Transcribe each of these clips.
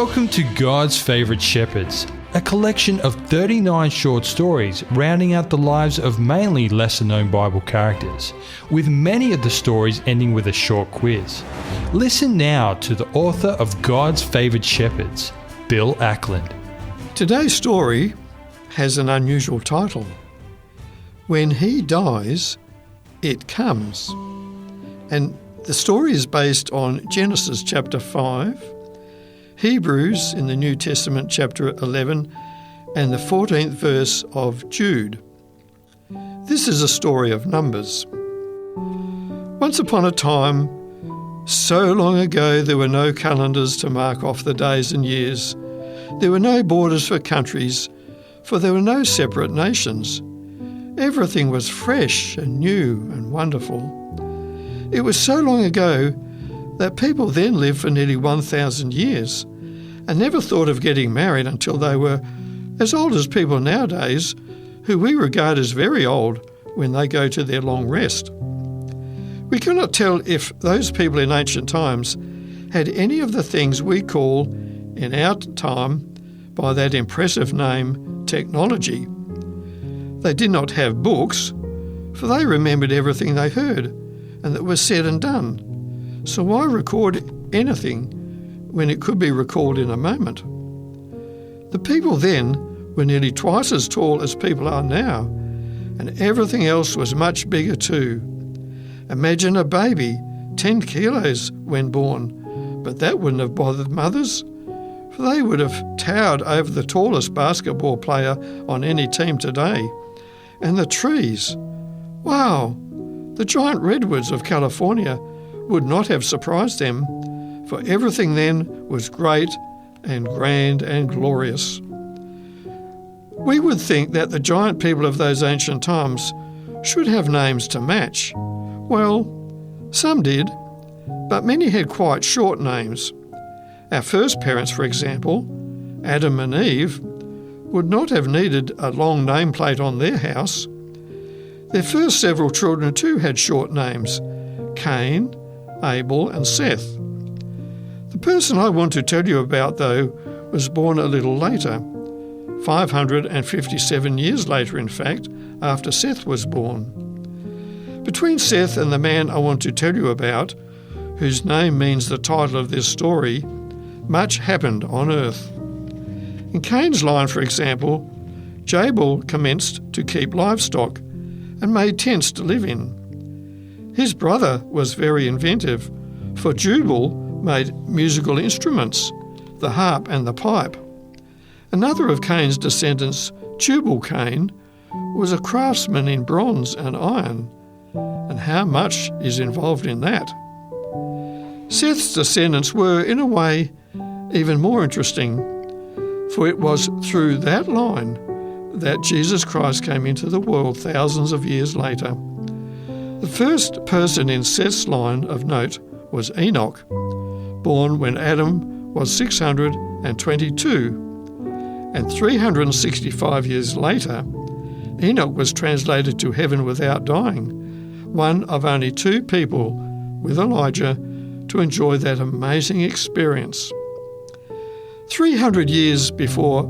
Welcome to God's Favourite Shepherds, a collection of 39 short stories rounding out the lives of mainly lesser-known Bible characters, with many of the stories ending with a short quiz. Listen now to the author of God's Favourite Shepherds, Bill Ackland. Today's story has an unusual title. When He Dies, It Comes. And the story is based on Genesis chapter 5, Hebrews in the New Testament chapter 11, and the 14th verse of Jude. This is a story of numbers. Once upon a time, so long ago, there were no calendars to mark off the days and years. There were no borders for countries, for there were no separate nations. Everything was fresh and new and wonderful. It was so long ago that people then lived for nearly 1,000 years and never thought of getting married until they were as old as people nowadays, who we regard as very old when they go to their long rest. We cannot tell if those people in ancient times had any of the things we call in our time by that impressive name, technology. They did not have books, for they remembered everything they heard and that was said and done. So why record anything when it could be recalled in a moment? The people then were nearly twice as tall as people are now, and everything else was much bigger too. Imagine a baby 10 kilos when born, but that wouldn't have bothered mothers, for they would have towered over the tallest basketball player on any team today. And the trees, wow, the giant redwoods of California would not have surprised them, for everything then was great and grand and glorious. We would think that the giant people of those ancient times should have names to match. Well, some did, but many had quite short names. Our first parents, for example, Adam and Eve, would not have needed a long nameplate on their house. Their first several children too had short names, Cain, Abel and Seth. The person I want to tell you about, though, was born a little later, 557 years later, in fact, after Seth was born. Between Seth and the man I want to tell you about, whose name means the title of this story, much happened on earth. In Cain's line, for example, Jabal commenced to keep livestock and made tents to live in. His brother was very inventive, for Jubal made musical instruments, the harp and the pipe. Another of Cain's descendants, Tubal-Cain, was a craftsman in bronze and iron, and how much is involved in that? Seth's descendants were, in a way, even more interesting, for it was through that line that Jesus Christ came into the world thousands of years later. The first person in Seth's line of note was Enoch, born when Adam was 622, and 365 years later, Enoch was translated to heaven without dying, one of only two people, with Elijah, to enjoy that amazing experience. 300 years before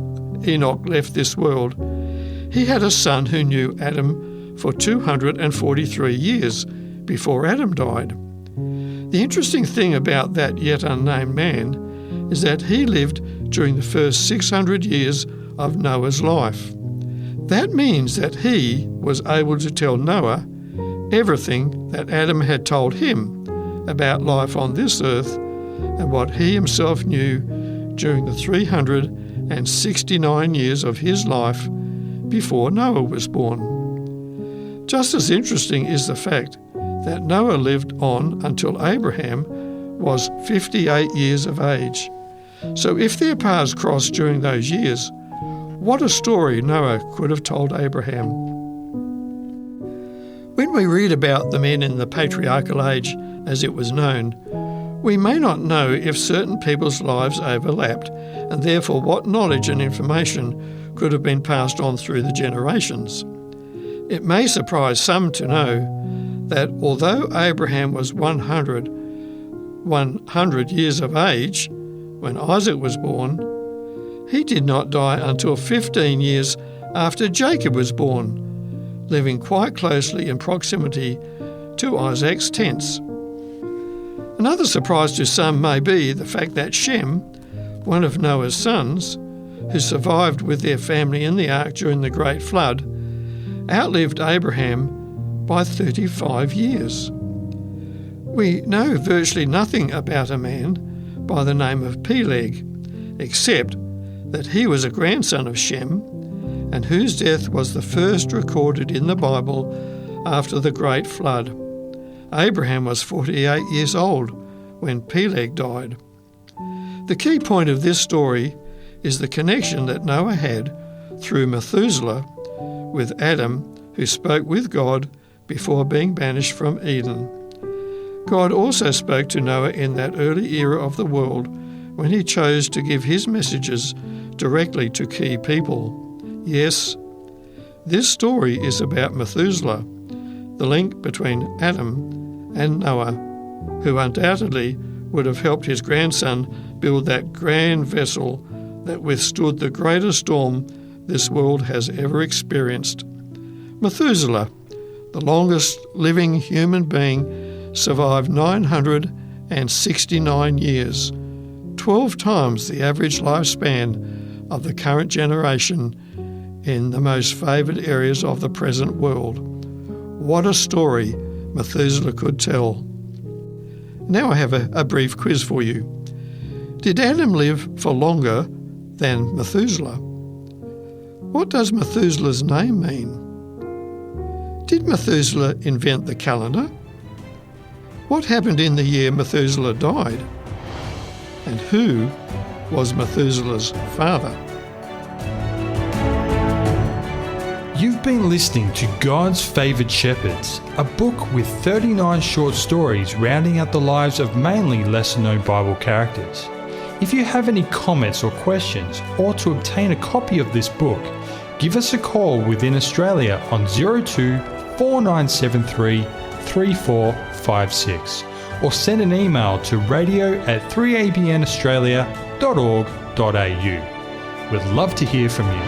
Enoch left this world, he had a son who knew Adam for 243 years before Adam died. The interesting thing about that yet unnamed man is that he lived during the first 600 years of Noah's life. That means that he was able to tell Noah everything that Adam had told him about life on this earth and what he himself knew during the 369 years of his life before Noah was born. Just as interesting is the fact that Noah lived on until Abraham was 58 years of age. So if their paths crossed during those years, what a story Noah could have told Abraham. When we read about the men in the patriarchal age, as it was known, we may not know if certain people's lives overlapped, and therefore what knowledge and information could have been passed on through the generations. It may surprise some to know that although Abraham was 100 years of age when Isaac was born, he did not die until 15 years after Jacob was born, living quite closely in proximity to Isaac's tents. Another surprise to some may be the fact that Shem, one of Noah's sons, who survived with their family in the ark during the Great Flood, outlived Abraham by 35 years. We know virtually nothing about a man by the name of Peleg, except that he was a grandson of Shem, and whose death was the first recorded in the Bible after the Great Flood. Abraham was 48 years old when Peleg died. The key point of this story is the connection that Noah had through Methuselah with Adam, who spoke with God before being banished from Eden. God also spoke to Noah in that early era of the world when he chose to give his messages directly to key people. Yes, this story is about Methuselah, the link between Adam and Noah, who undoubtedly would have helped his grandson build that grand vessel that withstood the greatest storm this world has ever experienced. Methuselah, the longest living human being, survived 969 years, 12 times the average lifespan of the current generation in the most favoured areas of the present world. What a story Methuselah could tell. Now I have a brief quiz for you. Did Adam live for longer than Methuselah? What does Methuselah's name mean? Did Methuselah invent the calendar? What happened in the year Methuselah died? And who was Methuselah's father? You've been listening to God's Favoured Shepherds, a book with 39 short stories rounding out the lives of mainly lesser-known Bible characters. If you have any comments or questions, or to obtain a copy of this book, give us a call within Australia on 02 4973 3456 or send an email to radio@3abnaustralia.org.au. We'd love to hear from you.